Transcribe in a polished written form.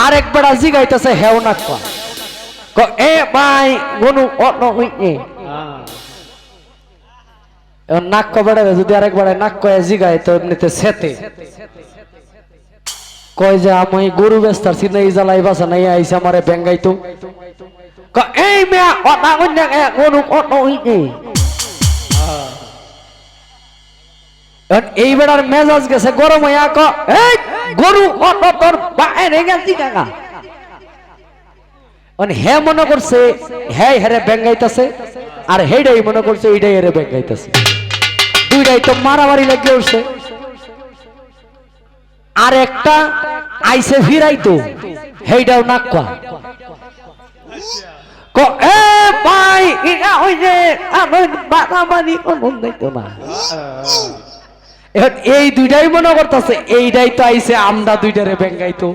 আরেক বেড়া জিগাইতেছে হেও নাক কয় এ ভাই গনু অন্য হইনি নাক বেড়া যদি আরেক বেড়া নাক কয়ে জিগায় তো এমনিতে সেতে কয় যে আমি গরু বেস্তার চিনে এই জ্বালাই বাসা নাই আইসে আমারে বেঙ্গাইতো এই মেয়া অনা অন্য গরু অন্য হইনি এই বেড়ার মেজাজ গেছে গরম হইয়া ক এই গরু অন্য তোর বাইরে গেছি কাকা হে মনে করছে হে হেরে বেঙ্গাইতেছে আর হেডাই মনে করছে এইটাই হেরে বেঙ্গাইতেছে দুইটাই তো মারামারি লাগিয়ে উঠছে আর একটা আইসে ফিরাইতো হেইটাও নাক কয় এ ভাই এটা ওই যে আমার বাড়াবাড়ি কোনো দেখতো না এই দুইটাই মনে করতেছে এইটাই তো আইসে আমরা দুইটারে বেঙ্গাইতো